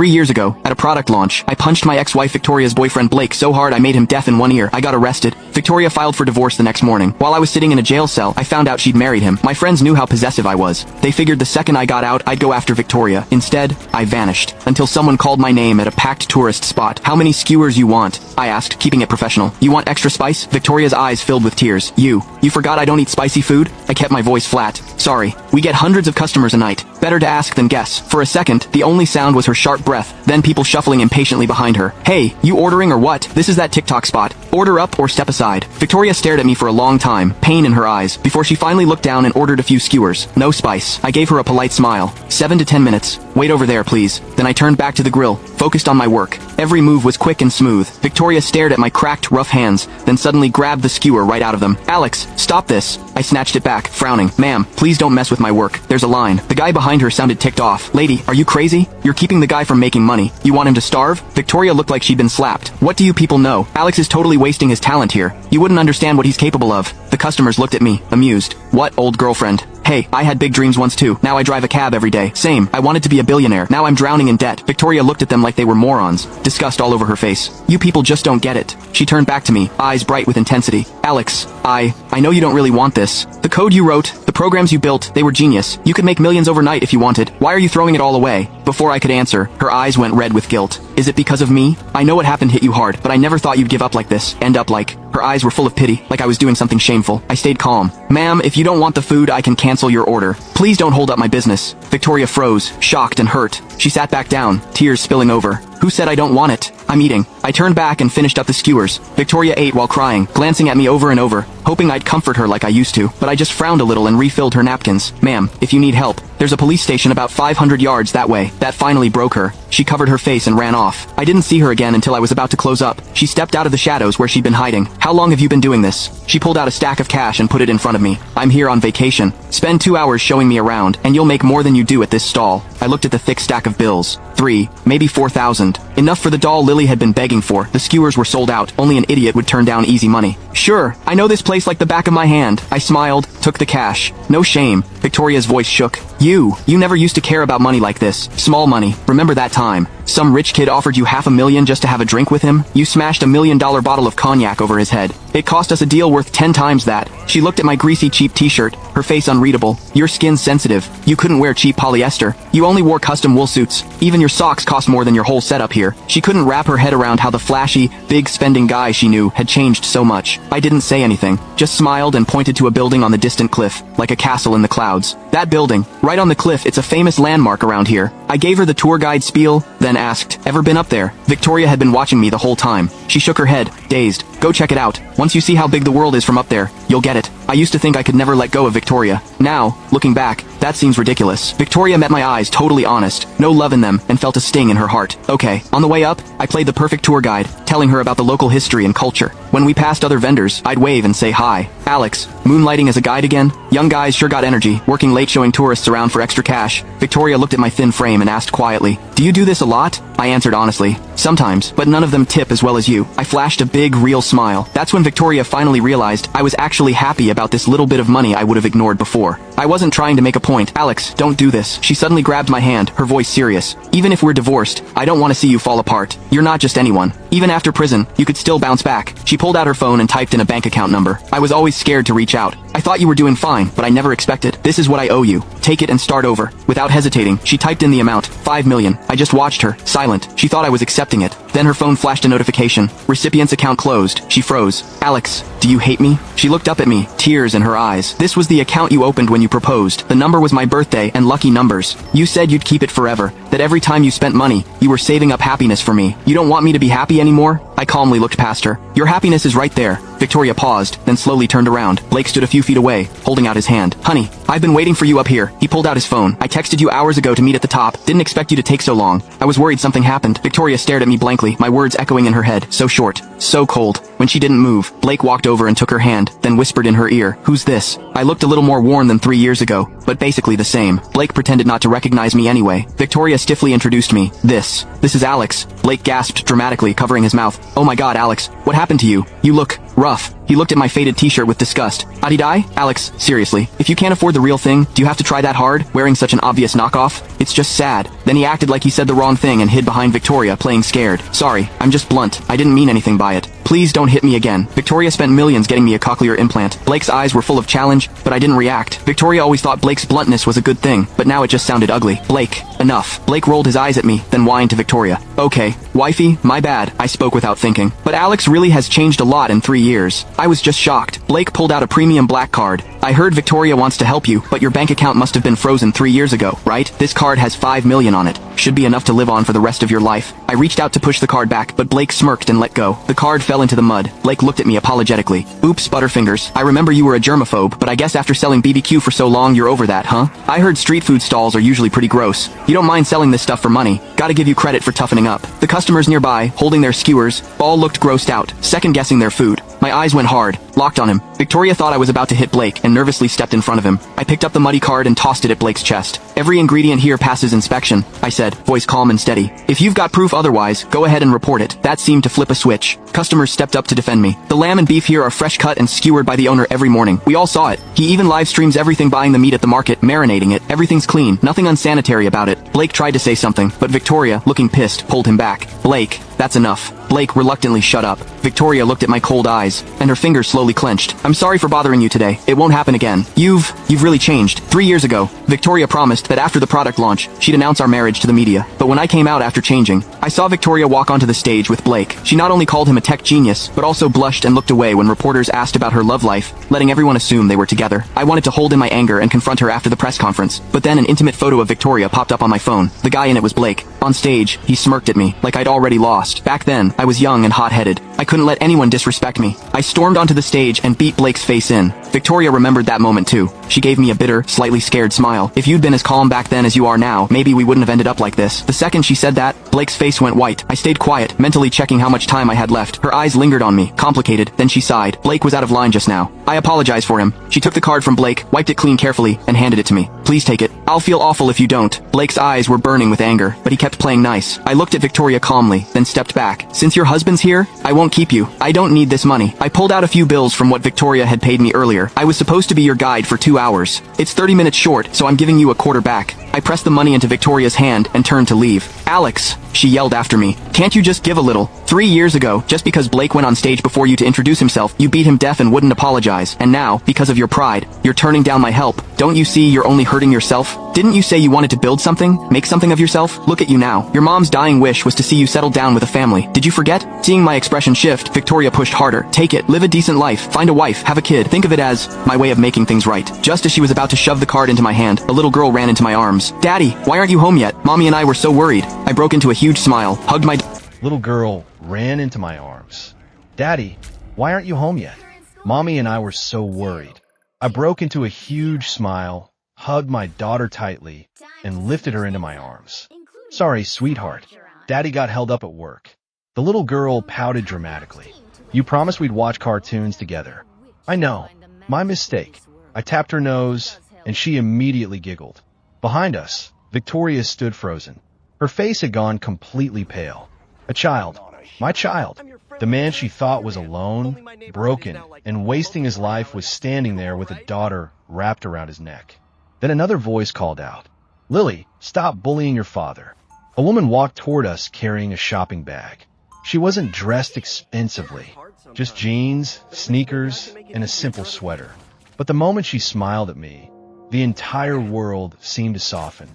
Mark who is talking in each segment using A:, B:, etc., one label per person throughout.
A: 3 years ago, at a product launch, I punched my ex-wife Victoria's boyfriend Blake so hard I made him deaf in one ear. I got arrested. Victoria filed for divorce the next morning. While I was sitting in a jail cell, I found out she'd married him. My friends knew how possessive I was. They figured the second I got out, I'd go after Victoria. Instead, I vanished. Until someone called my name at a packed tourist spot. "How many skewers you want?" I asked, keeping it professional. "You want extra spice?" Victoria's eyes filled with tears. You forgot I don't eat spicy food?" I kept my voice flat. "Sorry. We get hundreds of customers a night. Better to ask than guess." For a second, the only sound was her sharp breath, then people shuffling impatiently behind her. "Hey, you ordering or what? This is that TikTok spot. Order up or step aside." Victoria stared at me for a long time, pain in her eyes, before she finally looked down and ordered a few skewers. No spice. I gave her a polite smile. 7 to 10 minutes. "Wait over there, please." Then I turned back to the grill, focused on my work. Every move was quick and smooth. Victoria stared at my cracked, rough hands, then suddenly grabbed the skewer right out of them. "Alex, stop this." I snatched it back, frowning. "Ma'am, please don't mess with my work. There's a line." The guy behind her sounded ticked off. "Lady, are you crazy? You're keeping the guy from making money. You want him to starve?" Victoria looked like she'd been slapped. "What do you people know? Alex is totally wasting his talent here. You wouldn't understand what he's capable of." The customers looked at me, amused. "What, old girlfriend? Hey, I had big dreams once too. Now I drive a cab every day. Same. I wanted to be a billionaire. Now I'm drowning in debt." Victoria looked at them like they were morons, disgust all over her face. "You people just don't get it." She turned back to me, eyes bright with intensity. "Alex, I know you don't really want this. The code you wrote, the programs you built, they were genius. You could make millions overnight if you wanted. Why are you throwing it all away?" Before I could answer, her eyes went red with guilt. "Is it because of me? I know what happened hit you hard, but I never thought you'd give up like this. End up like..." Her eyes were full of pity, like I was doing something shameful. I stayed calm. "Ma'am, if you don't want the food, I can cancel your order. Please don't hold up my business." Victoria froze, shocked and hurt. She sat back down, tears spilling over. "Who said I don't want it? I'm eating." I turned back and finished up the skewers. Victoria ate while crying, glancing at me over and over, hoping I'd comfort her like I used to, but I just frowned a little and refilled her napkins. "Ma'am, if you need help, there's a police station about 500 yards that way." That finally broke her. She covered her face and ran off. I didn't see her again until I was about to close up. She stepped out of the shadows where she'd been hiding. "How long have you been doing this?" She pulled out a stack of cash and put it in front of me. "I'm here on vacation. Spend 2 hours showing me around, and you'll make more than you do at this stall." I looked at the thick stack of bills. 3, maybe 4,000. Enough for the doll Lily had been begging for. The skewers were sold out. Only an idiot would turn down easy money. "Sure, I know this place like the back of my hand." I smiled, took the cash. "No shame." Victoria's voice shook. You never used to care about money like this. Small money. Remember that time? Some rich kid offered you $500,000 just to have a drink with him? You smashed $1 million bottle of cognac over his head. It cost us a deal worth 10 times that. She looked at my greasy cheap t-shirt, her face unreadable. "Your skin's sensitive. You couldn't wear cheap polyester. You only wore custom wool suits. Even your socks cost more than your whole setup here." She couldn't wrap her head around how the flashy, big spending guy she knew had changed so much. I didn't say anything, just smiled and pointed to a building on the distant cliff, like a castle in the clouds. "That building, right on the cliff, it's a famous landmark around here." I gave her the tour guide spiel, then asked, "Ever been up there?" Victoria had been watching me the whole time. She shook her head, dazed. "Go check it out. Once you see how big the world is from up there, you'll get it." I used to think I could never let go of Victoria. Now, looking back, that seems ridiculous. Victoria met my eyes totally honest, no love in them, and felt a sting in her heart. Okay, on the way up, I played the perfect tour guide, telling her about the local history and culture. When we passed other vendors, I'd wave and say hi. "Alex, moonlighting as a guide again?" Young guys sure got energy, working late showing tourists around for extra cash. Victoria looked at my thin frame and asked quietly, "Do you do this a lot?" I answered honestly, "Sometimes, but none of them tip as well as you." I flashed a big, real smile. That's when Victoria finally realized I was actually happy about this little bit of money I would have ignored before. I wasn't trying to make a point. "Alex, don't do this." She suddenly grabbed my hand, her voice serious. "Even if we're divorced, I don't want to see you fall apart. You're not just anyone. Even after prison, you could still bounce back." She pulled out her phone and typed in a bank account number. I was always scared to reach out. "I thought you were doing fine, but I never expected. This is what I owe you. Take it and start over." Without hesitating, she typed in the amount, 5 million. I just watched her, silent. She thought I was accepting it. Then her phone flashed a notification. Recipient's account closed. She froze. "Alex, do you hate me?" She looked up at me, tears in her eyes. "This was the account you opened when you proposed. The number was my birthday and lucky numbers. You said you'd keep it forever, that every time you spent money, you were saving up happiness for me. You don't want me to be happy anymore?" I calmly looked past her. "Your happiness is right there." Victoria paused, then slowly turned around. Blake stood a few feet away, holding out his hand. "Honey, I've been waiting for you up here." He pulled out his phone. "I texted you hours ago to meet at the top. Didn't expect you to take so long. I was worried something happened." Victoria stared at me blankly, my words echoing in her head. So short, so cold. When she didn't move, Blake walked over and took her hand, then whispered in her ear, "Who's this?" I looked a little more worn than 3 years ago, but basically the same. Blake pretended not to recognize me anyway. Victoria stiffly introduced me. This is Alex." Blake gasped dramatically, covering his mouth. "Oh my god, Alex, what happened to you? You look Rough. He looked at my faded t-shirt with disgust. Adi-dai? Alex, seriously, if you can't afford the real thing, do you have to try that hard, wearing such an obvious knockoff? It's just sad. Then he acted like he said the wrong thing and hid behind Victoria, playing scared. Sorry, I'm just blunt. I didn't mean anything by it. Please don't hit me again. Victoria spent millions getting me a cochlear implant. Blake's eyes were full of challenge, but I didn't react. Victoria always thought Blake's bluntness was a good thing, but now it just sounded ugly. Blake, enough. Blake rolled his eyes at me, then whined to Victoria. Okay, wifey, my bad, I spoke without thinking. But Alex really has changed a lot in 3 years. I was just shocked. Blake pulled out a premium black card. I heard Victoria wants to help you, but your bank account must have been frozen 3 years ago, right? This card has 5 million on it. Should be enough to live on for the rest of your life. I reached out to push the card back, but Blake smirked and let go. The card fell into the mud. Blake looked at me apologetically. Oops, Butterfingers. I remember you were a germaphobe, but I guess after selling BBQ for so long you're over that, huh? I heard street food stalls are usually pretty gross. You don't mind selling this stuff for money. Gotta give you credit for toughening up. The customers nearby, holding their skewers, all looked grossed out, second-guessing their food. My eyes went hard, locked on him. Victoria thought I was about to hit Blake and nervously stepped in front of him. I picked up the muddy card and tossed it at Blake's chest. Every ingredient here passes inspection, I said, voice calm and steady. If you've got proof otherwise, go ahead and report it. That seemed to flip a switch. Customers stepped up to defend me. The lamb and beef here are fresh cut and skewered by the owner every morning. We all saw it. He even live streams everything, buying the meat at the market, marinating it. Everything's clean, nothing unsanitary about it. Blake tried to say something, but Victoria, looking pissed, pulled him back. Blake, that's enough. Blake reluctantly shut up. Victoria looked at my cold eyes, and her fingers slowly clenched. I'm sorry for bothering you today. It won't happen again. You've really changed. 3 years ago, Victoria promised that after the product launch, she'd announce our marriage to the media. But when I came out after changing, I saw Victoria walk onto the stage with Blake. She not only called him a tech genius, but also blushed and looked away when reporters asked about her love life, letting everyone assume they were together. I wanted to hold in my anger and confront her after the press conference, but then an intimate photo of Victoria popped up on my phone. The guy in it was Blake. On stage, he smirked at me, like I'd already lost. Back then, I was young and hot-headed. I couldn't let anyone disrespect me. I stormed onto the stage and beat Blake's face in. Victoria remembered that moment too. She gave me a bitter, slightly scared smile. If you'd been as calm back then as you are now, maybe we wouldn't have ended up like this. The second she said that, Blake's face went white. I stayed quiet, mentally checking how much time I had left. Her eyes lingered on me, complicated, then she sighed. Blake was out of line just now. I apologized for him. She took the card from Blake, wiped it clean carefully, and handed it to me. Please take it. I'll feel awful if you don't. Blake's eyes were burning with anger, but he kept playing nice. I looked at Victoria calmly, then stepped back. Since your husband's here, I won't keep you. I don't need this money. I pulled out a few bills from what Victoria had paid me earlier. I was supposed to be your guide for 2 hours. It's 30 minutes short, so I'm giving you a quarter back. I pressed the money into Victoria's hand and turned to leave. Alex, she yelled after me. Can't you just give a little? 3 years ago, just because Blake went on stage before you to introduce himself, you beat him deaf and wouldn't apologize. And now, because of your pride, you're turning down my help. Don't you see you're only hurting yourself? Didn't you say you wanted to build something? Make something of yourself? Look at you now. Your mom's dying wish was to see you settle down with a family. Did you forget? Seeing my expression shift, Victoria pushed harder. Take it. Live a decent life. Find a wife. Have a kid. Think of it as my way of making things right. Just as she was about to shove the card into my hand, a little girl ran into my arms. Daddy, why aren't you home yet? Mommy and I were so worried. I broke into a huge smile, hugged my
B: Little girl ran into my arms. Daddy, why aren't you home yet? Mommy and I were so worried. I broke into a huge smile, hugged my daughter tightly, and lifted her into my arms. Sorry, sweetheart. Daddy got held up at work. The little girl pouted dramatically. You promised we'd watch cartoons together. I know. My mistake. I tapped her nose, and she immediately giggled. Behind us, Victoria stood frozen. Her face had gone completely pale. A child. My child. The man she thought was alone, broken, and wasting his life was standing there with a daughter wrapped around his neck. Then another voice called out, Lily, stop bullying your father. A woman walked toward us carrying a shopping bag. She wasn't dressed expensively, just jeans, sneakers, and a simple sweater. But the moment she smiled at me, the entire world seemed to soften.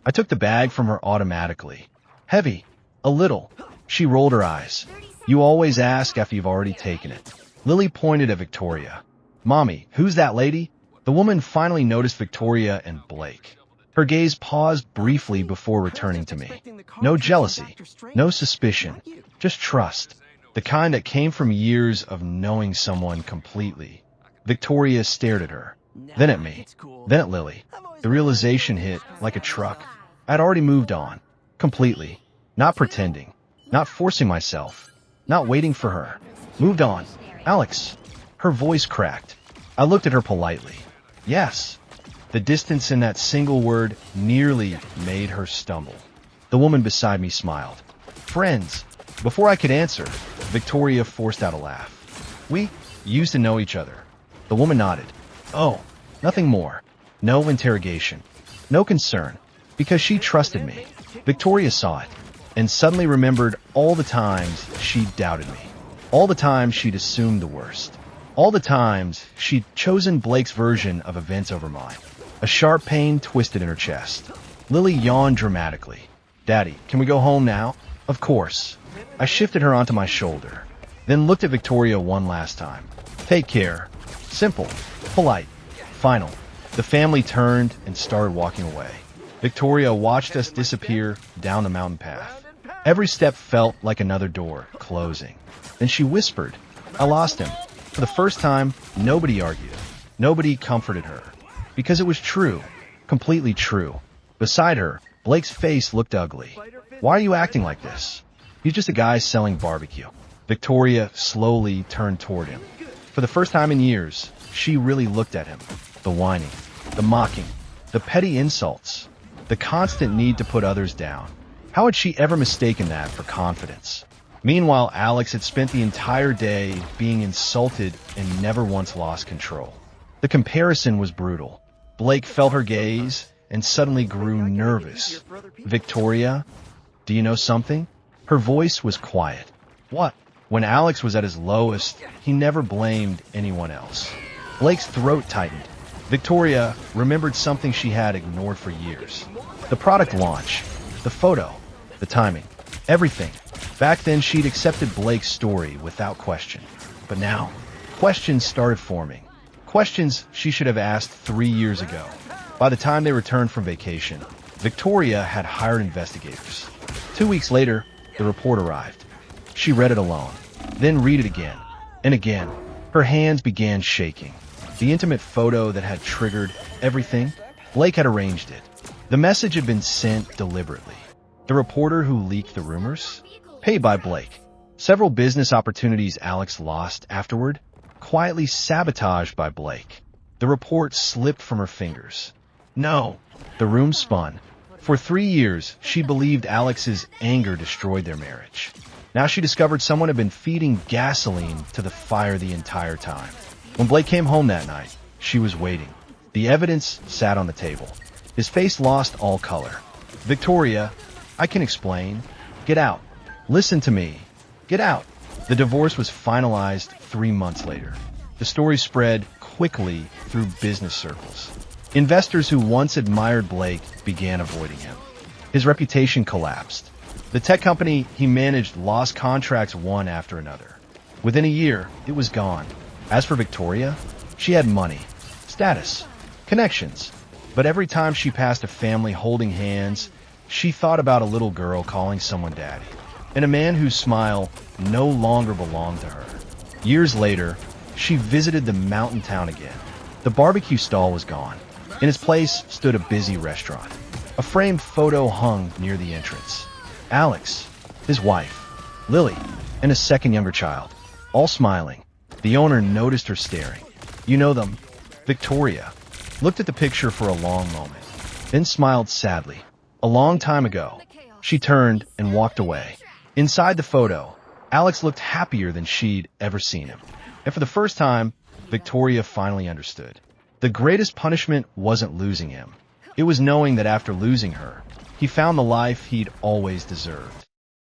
B: I took the bag from her automatically. Heavy. A little. She rolled her eyes. You always ask after you've already taken it. Lily pointed at Victoria. Mommy, who's that lady? The woman finally noticed Victoria and Blake. Her gaze paused briefly before returning to me. No jealousy, no suspicion, just trust. The kind that came from years of knowing someone completely. Victoria stared at her, then at me, then at Lily. The realization hit like a truck. I'd already moved on, completely, not pretending, not forcing myself, not waiting for her. Moved on. Alex. Her voice cracked. I looked at her politely. Yes. The distance in that single word nearly made her stumble. The woman beside me smiled. Friends. Before I could answer, Victoria forced out a laugh. You used to know each other. The woman nodded. Oh, nothing more. No interrogation. No concern. Because she trusted me. Victoria saw it and suddenly remembered all the times she'd doubted me. All the times she'd assumed the worst. All the times she'd chosen Blake's version of events over mine. A sharp pain twisted in her chest. Lily yawned dramatically. Daddy, can we go home now? Of course. I shifted her onto my shoulder, then looked at Victoria one last time. Take care. Simple, polite, final. The family turned and started walking away. Victoria watched us disappear down the mountain path. Every step felt like another door closing. Then she whispered, I lost him. For the first time, nobody argued. Nobody comforted her. Because it was true. Completely true. Beside her, Blake's face looked ugly. Why are you acting like this? He's just a guy selling barbecue. Victoria slowly turned toward him. For the first time in years, she really looked at him. The whining, the mocking, the petty insults, the constant need to put others down. How had she ever mistaken that for confidence? Meanwhile, Alex had spent the entire day being insulted and never once lost control. The comparison was brutal. Blake felt her gaze and suddenly grew nervous. Victoria, do you know something? Her voice was quiet. What? When Alex was at his lowest, he never blamed anyone else. Blake's throat tightened. Victoria remembered something she had ignored for years. The product launch, the photo, the timing, everything. Back then, she'd accepted Blake's story without question. But now, questions started forming. Questions she should have asked 3 years ago. By the time they returned from vacation, Victoria had hired investigators. 2 weeks later, the report arrived. She read it alone, then read it again, and again. Her hands began shaking. The intimate photo that had triggered everything, Blake had arranged it. The message had been sent deliberately. The reporter who leaked the rumors? Paid by Blake. Several business opportunities Alex lost afterward, quietly sabotaged by Blake. The report slipped from her fingers. No. The room spun. For 3 years, she believed Alex's anger destroyed their marriage. Now she discovered someone had been feeding gasoline to the fire the entire time. When Blake came home that night, she was waiting. The evidence sat on the table. His face lost all color. Victoria, I can explain. Get out. Listen to me. Get out. The divorce was finalized 3 months later. The story spread quickly through business circles. Investors who once admired Blake began avoiding him. His reputation collapsed. The tech company he managed lost contracts one after another. Within a year, it was gone. As for Victoria, she had money, status, connections. But every time she passed a family holding hands, she thought about a little girl calling someone daddy, and a man whose smile no longer belonged to her. Years later, she visited the mountain town again. The barbecue stall was gone. In its place stood a busy restaurant. A framed photo hung near the entrance. Alex, his wife, Lily, and a second younger child, all smiling. The owner noticed her staring. You know them. Victoria looked at the picture for a long moment, then smiled sadly. A long time ago, she turned and walked away. Inside the photo, Alex looked happier than she'd ever seen him. And for the first time, Victoria finally understood. The greatest punishment wasn't losing him. It was knowing that after losing her, he found the life he'd always deserved.